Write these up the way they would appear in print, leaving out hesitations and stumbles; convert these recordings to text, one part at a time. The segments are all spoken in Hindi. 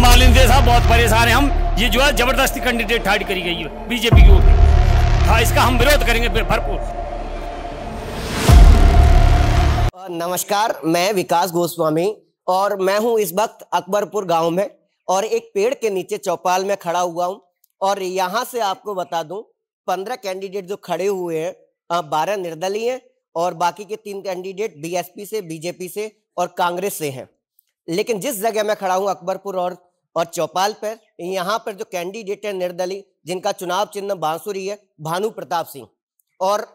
मालिनी से साहब बहुत परेशान है हम। ये जो है जबरदस्ती कैंडिडेट ठाड़ करी गई है बीजेपी की ओर से। हाँ, इसका हम विरोध करेंगे भरपूर। नमस्कार, मैं विकास गोस्वामी और मैं हूं इस वक्त अकबरपुर गांव में और एक पेड़ के नीचे चौपाल में खड़ा हुआ हूं। और यहां से आपको बता दूं 15 कैंडिडेट जो खड़े हुए हैं 12 निर्दलीय हैं और बाकी के 3 कैंडिडेट बीएसपी से, बीजेपी से और कांग्रेस से हैं। लेकिन जिस जगह मैं खड़ा हूं अकबरपुर और चौपाल पर, यहाँ पर जो कैंडिडेट है निर्दलीय, जिनका चुनाव चिन्ह बांसुरी है, भानु प्रताप सिंह। और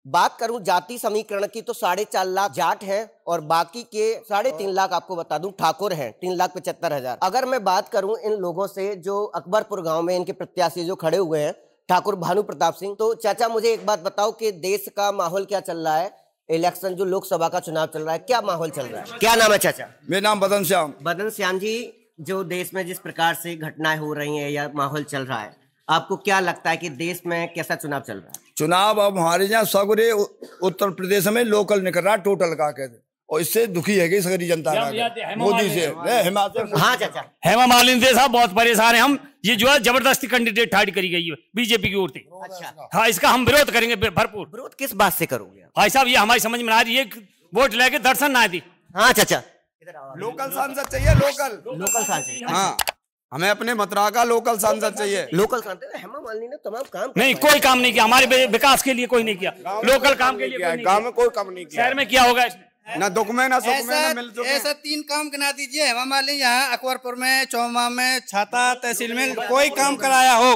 बात करूं जाति समीकरण की तो 4.5 लाख जाट हैं और बाकी के 3.5 लाख आपको बता दूं ठाकुर हैं, 3,75,000। अगर मैं बात करूं इन लोगों से जो अकबरपुर गांव में इनके प्रत्याशी जो खड़े हुए हैं ठाकुर भानु प्रताप सिंह, तो चाचा मुझे एक बात बताओ कि देश का माहौल क्या चल रहा है? इलेक्शन जो लोकसभा का चुनाव चल रहा है, क्या माहौल चल रहा है? क्या नाम है चाचा? मेरा नाम बदन श्याम। बदन श्याम जी, जो देश में जिस प्रकार से घटनाएं हो रही हैं या माहौल चल रहा है, आपको क्या लगता है कि देश में कैसा चुनाव चल रहा है? चुनाव अब हमारे यहाँ सगरे उत्तर प्रदेश में लोकल निकल रहा टोटल का कहते, और इससे दुखी है कि सगरी जनता मोदी से। हाँ चाचा, हेमा मालिनी से साहब बहुत परेशान है हम। ये जो है जबरदस्ती कैंडिडेट ठाड़ करी गई है बीजेपी की ओर से। अच्छा, हाँ, इसका हम विरोध करेंगे भरपूर। विरोध किस बात से करोगे? भाई साहब, ये हमारी समझ में आ रही है, वोट लेके दर्शन ना दी। हाँ चाचा, लोकल सांसद चाहिए, लोकल सांसद। हाँ, हमें अपने मतरा का लोकल सांसद चाहिए। लोकल सांसद हेमा मालिनी ने तमाम काम नहीं, कोई काम नहीं किया हमारे विकास के लिए, कोई नहीं किया। लोकल काम के लिए गाँव में कोई काम नहीं किया। शहर में किया होगा ना दुख में ना सुख में ना मिल। ऐसा 3 काम गिना दीजिए हेमा मालिनी यहाँ अकबरपुर में, चौमा में, छाता तहसील में कोई काम कराया हो।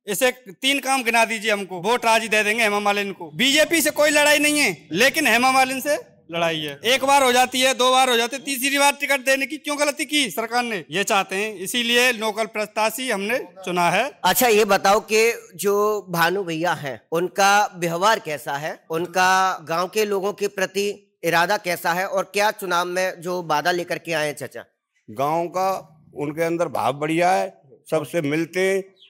इसे 3 काम गिना दीजिए, हमको वोट आज ही दे देंगे हेमा मालिनी को। बीजेपी से कोई लड़ाई नहीं है, लेकिन हेमा मालिनी से लड़ाई है। 1 बार हो जाती है, 2 बार हो जाती है, तीसरी बार टिकट देने की क्यों गलती की सरकार ने? ये चाहते हैं, इसीलिए लोकल प्रत्याशी हमने चुना है। अच्छा, ये बताओ कि जो भानु भैया हैं उनका व्यवहार कैसा है, उनका गांव के लोगों के प्रति इरादा कैसा है और क्या चुनाव में जो वादा लेकर के आए हैं चाचा? गांव का उनके अंदर भाव बढ़िया है, सबसे मिलते,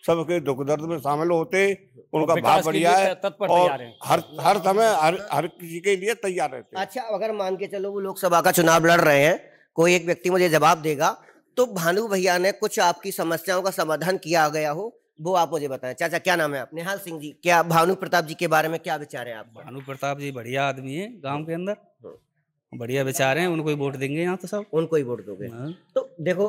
सबके दुख दर्द में शामिल होते, उनका भाव बढ़िया है और हर समय हर किसी के लिए तैयार रहते हैं। अच्छा, अगर मान के चलो वो लोकसभा का चुनाव लड़ रहे हैं, कोई एक व्यक्ति मुझे जवाब देगा, तो भानु भैया ने कुछ आपकी समस्याओं का समाधान किया गया हो, वो आप मुझे बताएं। चाचा क्या नाम है आप? निहाल सिंह जी। क्या भानु प्रताप जी के बारे में क्या विचार है आपका? भानु प्रताप जी बढ़िया आदमी है, गांव के अंदर बढ़िया विचार हैं, उनको ही वोट देंगे। यहाँ तो सब उनको ही वोट दोगे? तो देखो,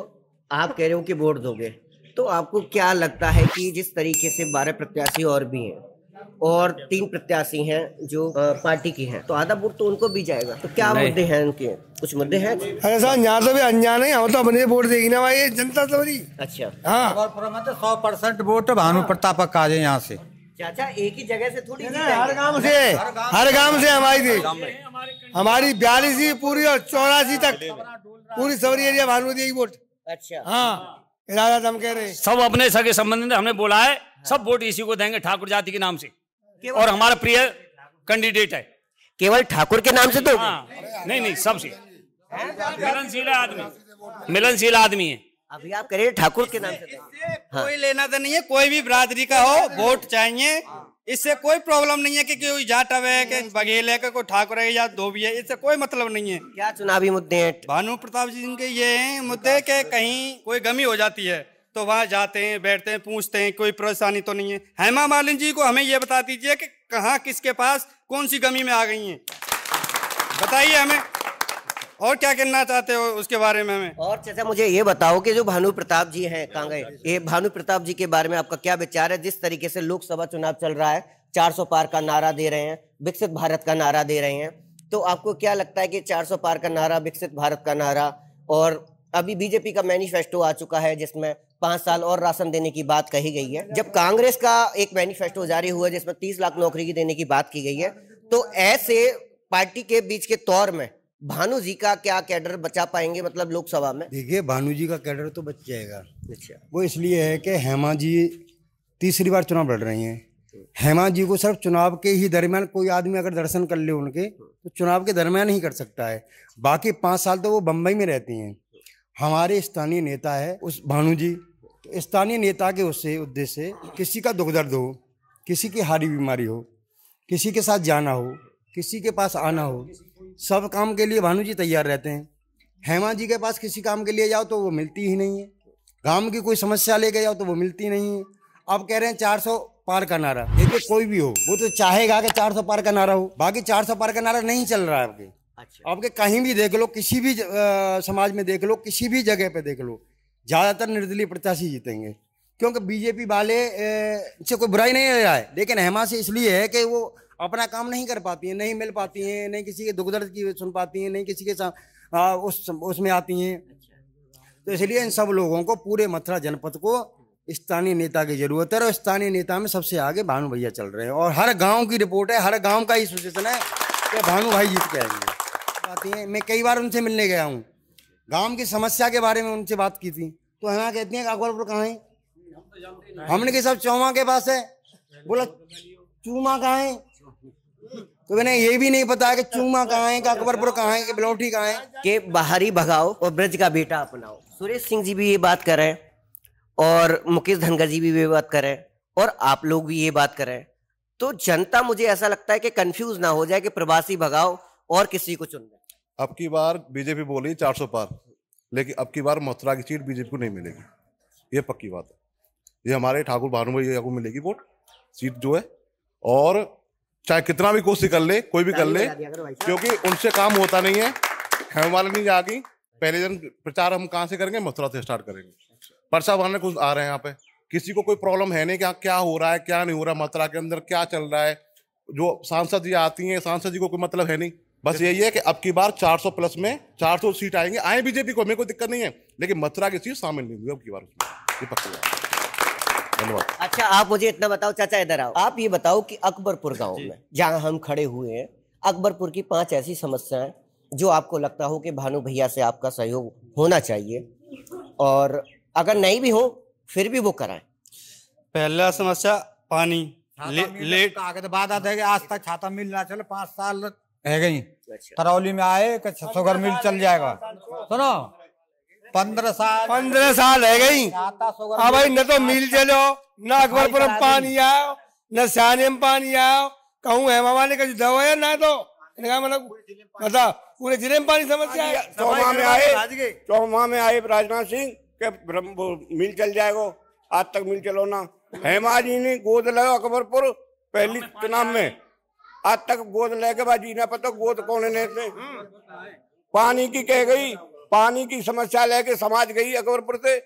आप कह रहे हो कि वोट दोगे, तो आपको क्या लगता है कि जिस तरीके से 12 प्रत्याशी और भी हैं और 3 प्रत्याशी हैं जो पार्टी की हैं, तो आधा वोट तो उनको भी जाएगा, तो क्या मुद्दे हैं उनके? कुछ मुद्दे हैं? अरे साहब, यहाँ तो भी अनजान है, हम तो अपने वोट देगी ना भाई, जनता तो बड़ी। अच्छा, हाँ, 100% वोट भानु प्रताप का आ जाए यहाँ से। चाचा एक ही जगह से थोड़ी, हर गांव से हमारी 42 पूरी और 84 तक पूरी सवरी एरिया भानु देगी वोट। अच्छा, हाँ, इरादा तो हम कह रहे हैं। सब अपने सगे संबंधी हमने बोला है, सब वोट इसी को देंगे ठाकुर जाति के नाम से, और हमारा प्रिय कैंडिडेट है। केवल ठाकुर के नाम से तो? नहीं, सबसे मिलनशील आदमी है। अभी आप कह रहे हैं ठाकुर के नाम से? कोई लेना तो नहीं है, कोई भी बिरादरी का हो वोट चाहिए, इससे कोई प्रॉब्लम नहीं है कि कोई जाट है, कि बघेल है, कि कोई ठाकुर है या धोबी है, इससे कोई मतलब नहीं है। क्या चुनावी मुद्दे हैं भानु प्रताप जी के? ये हैं मुद्दे कि कहीं कोई गमी हो जाती है तो वहाँ जाते हैं, बैठते हैं, पूछते हैं, कोई परेशानी तो नहीं है। हेमा मालिनी जी को हमें ये बता दीजिए कि कहाँ किसके पास कौन सी गमी में आ गई हैं, बताइए हमें, और क्या कहना चाहते हो उसके बारे में हमें? और चाचा मुझे ये बताओ कि जो भानु प्रताप जी हैं, कहाँ गए ये भानु प्रताप जी के बारे में आपका क्या विचार है? जिस तरीके से लोकसभा चुनाव चल रहा है, 400 पार का नारा दे रहे हैं, विकसित भारत का नारा दे रहे हैं, तो आपको क्या लगता है कि 400 पार का नारा, विकसित भारत का नारा, और अभी बीजेपी का मैनिफेस्टो आ चुका है जिसमें 5 साल और राशन देने की बात कही गई है, जब कांग्रेस का एक मैनिफेस्टो जारी हुआ जिसमें 30 लाख नौकरी की देने की बात की गई है, तो ऐसे पार्टी के बीच के तौर में भानु जी का क्या कैडर बचा पाएंगे, मतलब लोकसभा में? देखिए, भानु जी का कैडर तो बच जाएगा। अच्छा, वो इसलिए है कि हेमा जी तीसरी बार चुनाव लड़ रही हैं। हेमा जी को सिर्फ चुनाव के ही दरमियान कोई आदमी अगर दर्शन कर ले उनके, तो चुनाव के दरमियान ही कर सकता है। बाकी 5 साल तो वो बम्बई में रहती हैं। हमारे स्थानीय नेता है उस भानु जी, तो स्थानीय नेता के उससे उद्देश्य से किसी का दुख दर्द हो, किसी की हारी बीमारी हो, किसी के साथ जाना हो, किसी के पास आना हो, सब काम के लिए भानु जी तैयार रहते हैं। हेमा जी के पास किसी काम के लिए जाओ तो वो मिलती ही नहीं है। गांव की कोई समस्या लेके जाओ तो वो मिलती नहीं है। अब कह रहे हैं 400 पार का नारा, देखिए कोई भी हो वो तो चाहेगा कि 400 पार का नारा हो, बाकी 400 पार का नारा नहीं चल रहा है आपके। अच्छा। आपके कहीं भी देख लो, किसी भी समाज में देख लो, किसी भी जगह पे देख लो, ज्यादातर निर्दलीय प्रत्याशी जीतेंगे, क्योंकि बीजेपी वाले से कोई बुराई नहीं ले रहा है, लेकिन हेमा से इसलिए है कि वो अपना काम नहीं कर पाती हैं, नहीं मिल पाती हैं, नहीं किसी के दुख दर्द की सुन पाती हैं, नहीं किसी के उसमें आती हैं। तो इसलिए इन सब लोगों को, पूरे मथुरा जनपद को स्थानीय नेता की जरूरत है, और स्थानीय नेता में सबसे आगे भानु भैया चल रहे हैं। और हर गांव की रिपोर्ट है, हर गांव का ही सूचना है कि भानु भाई जीत के आएंगे। मैं कई बार उनसे मिलने गया हूँ, गांव की समस्या के बारे में उनसे बात की थी, तो हमें कहती हैं कि अकबरपुर कहाँ है? हमने के सब चौमा के पास है। बोला चूमा कहाँ है? तो मैंने ये भी नहीं पता कि चूमा कहाँ है, कि अकबरपुर कहाँ है, कि बिलौटी कहाँ है। कि बाहरी भगाओ और ब्रज का बेटा अपनाओ। सुरेश सिंह जी भी ये बात कर रहे हैं, और मुकेश धनगर जी भी ये बात कर रहे हैं, और आप लोग भी ये बात कर रहे हैं। तो जनता, मुझे ऐसा लगता है कि कंफ्यूज ना हो जाए कि प्रवासी भगाओ और किसी को चुन ले। अब की बार बीजेपी बोली 400 पार, लेकिन अब की बार मथुरा की सीट बीजेपी को नहीं मिलेगी, ये पक्की बात है। ये हमारे ठाकुर भानु भैया को मिलेगी वोट सीट जो है, और चाहे कितना भी कोशिश कर ले, कोई भी कर ले, क्योंकि उनसे काम होता नहीं है। हेमा नहीं जाएगी, पहले दिन प्रचार हम कहाँ से करेंगे? मथुरा से स्टार्ट करेंगे। पर्चा भरने कुछ आ रहे हैं यहाँ पे, किसी को कोई प्रॉब्लम है नहीं क्या हो रहा है, क्या नहीं हो रहा, मथुरा के अंदर क्या चल रहा है। जो सांसद जी आती हैं, सांसद जी को कोई मतलब है नहीं, बस यही है कि अब की बार 400 प्लस में 400 सीट आएंगे, आए बीजेपी को, मेरे को दिक्कत नहीं है, लेकिन मथुरा की सीट शामिल नहीं हुई अब की बार उसमें, ये पक्की बात। धन्यवाद। अच्छा, आप मुझे इतना बताओ, चाचा इधर आओ, आप ये बताओ कि अकबरपुर गांव में जहां हम खड़े हुए हैं, अकबरपुर की 5 ऐसी समस्याएं जो आपको लगता हो कि भानु भैया से आपका सहयोग होना चाहिए, और अगर नहीं भी हो फिर भी वो कराएं। पहला समस्या पानी, लेट आगे बाद आता है कि आज तक छाता मिल ना चले, 5 साल है गई। तरौली में आए कि शुगर मिल चल जाएगा, सुनो 15 साल है गई। हाँ भाई, न तो मिल चलो, न अकबरपुर में पानी आओ, न सियाने में पानी आओ, कहूँ हेमा वाले का दवा है ना, तो मतलब बता पूरे जिले में पानी समस्या है। चौमा में आए राजनाथ सिंह के मिल चल जाएगा, आज तक मिल चलो ना। हेमा जी ने गोद लगा अकबरपुर पहली चुनाव में, आज तक गोद लेके बाजी ना पता गोद कौन लेते। पानी की कह गई, पानी की समस्या लेके समाज गई अकबरपुर से,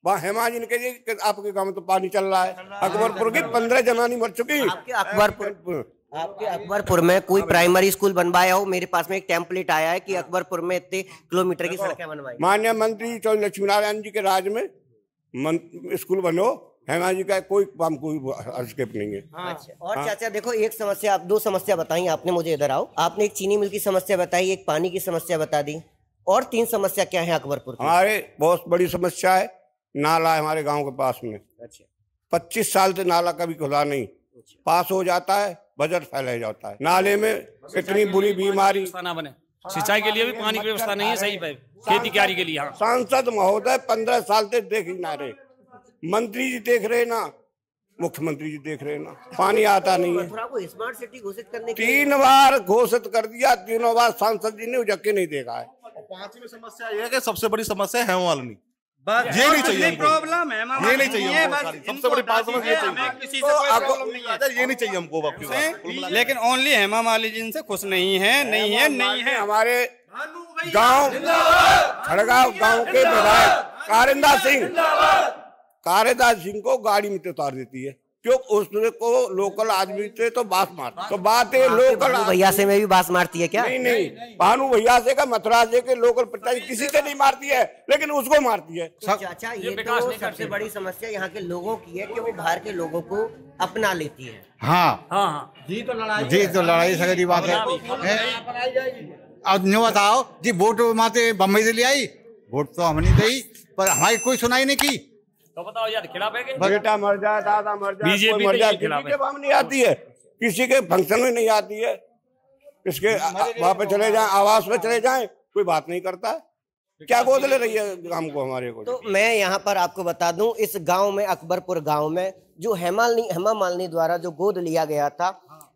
वहाँ हेमा जी ने कही कि आपके गांव में तो पानी चल रहा है। अकबरपुर की 15 जनानी मर चुकी। आपके अकबरपुर में कोई प्राइमरी स्कूल बनवाया हो? मेरे पास में एक टेम्पलेट आया है कि अकबरपुर में इतने किलोमीटर की सड़कें बनवाई। माननीय मंत्री चौधरी लक्ष्मी नारायण जी के राज में स्कूल बनो, हेमा जी का कोई काम, कोई हस्तक्षेप नहीं है। अच्छा, और चाचा देखो, एक समस्या, आप 2 समस्या बताई आपने, मुझे इधर आओ। आपने एक चीनी मिल की समस्या बताई, एक पानी की समस्या बता दी, और 3 समस्या क्या है अकबरपुर की? हमारे बहुत बड़ी समस्या है, नाला है हमारे गांव के पास में। अच्छा, 25 साल से नाला कभी खुला नहीं, पास हो जाता है, बजट फैल जाता है। नाले में इतनी बुरी बीमारी, ना बने, सिंचाई के लिए भी पानी की व्यवस्था नहीं है सही पे, खेती क्यारी के लिए। हाँ, सांसद महोदय 15 साल से देख ही ना रहे, मंत्री जी देख रहे ना, मुख्यमंत्री जी देख रहे ना, पानी आता नहीं है। को स्मार्ट सिटी घोषित करने 3 बार घोषित कर दिया, 3 बार सांसद जी ने उजके नहीं देखा है। 5वीं समस्या ये है कि सबसे बड़ी समस्या है हेमा वाली, ये नहीं चाहिए, प्रॉब्लम है, ये नहीं चाहिए, सबसे बड़ी 5 समस्या ये चाहिए, ये नहीं चाहिए हमको। लेकिन ओनली हेमा मालिनी जी से खुश नहीं है। हमारे गांव खड़गांव गांव के विधायक कारेदास सिंह को गाड़ी में उतार देती है, क्यों? उसको लोकल आदमी से तो बात मारती, तो बात है लोकल भैया से में भी बात मारती है क्या? नहीं, भानु भैया से का मथुरा से के लोकल प्रत्याशी किसी से नहीं मारती है, लेकिन उसको मारती है। अच्छा, ये तो सबसे बड़ी समस्या यहाँ के लोगों की है कि वो बाहर के लोगों को अपना लेती है। हाँ, जी तो लड़ाई सगरी बात है। अब न्यू बताओ जी, वोट माते बम्बई से ले आई, वोट तो हमने दी, पर हमारी कोई सुनाई नहीं की। तो बताओ यार, खिलाफ है कि बेटा मर जाए, दादा मर जाए, बीजेपी मर जाए, खिलाफ किसी के वहां नहीं आती है, किसी के फंक्शन में नहीं आती है, इसके वहां पे चले जाए, आवास पे चले जाए, कोई बात नहीं करता है। क्या गोद ले रही है गांव को, हमारे को? तो मैं यहाँ पर आपको बता दूं, इस गांव में, अकबरपुर गांव में, जो हेमा मालिनी द्वारा जो गोद लिया गया था,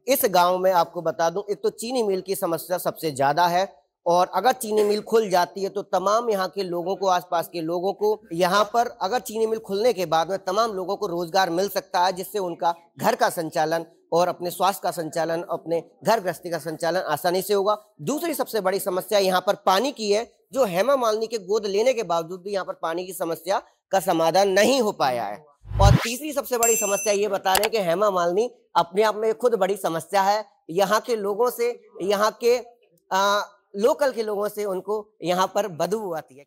इस गांव में आपको बता दूं, एक तो चीनी मिल की समस्या सबसे ज्यादा है, और अगर चीनी मिल खुल जाती है तो तमाम यहाँ के लोगों को, आसपास के लोगों को, यहाँ पर अगर चीनी मिल खुलने के बाद में तमाम लोगों को रोजगार मिल सकता है, जिससे उनका घर का संचालन और अपने स्वास्थ्य का संचालन, अपने घर गृहस्थी का संचालन आसानी से होगा। दूसरी सबसे बड़ी समस्या यहाँ पर पानी की है, जो हेमा मालिनी के गोद लेने के बावजूद भी यहाँ पर पानी की समस्या का समाधान नहीं हो पाया है। और तीसरी सबसे बड़ी समस्या ये बता रहे हैं कि हेमा मालिनी अपने आप में खुद बड़ी समस्या है। यहाँ के लोगों से, यहाँ के लोकल के लोगों से उनको यहाँ पर बदबू आती है।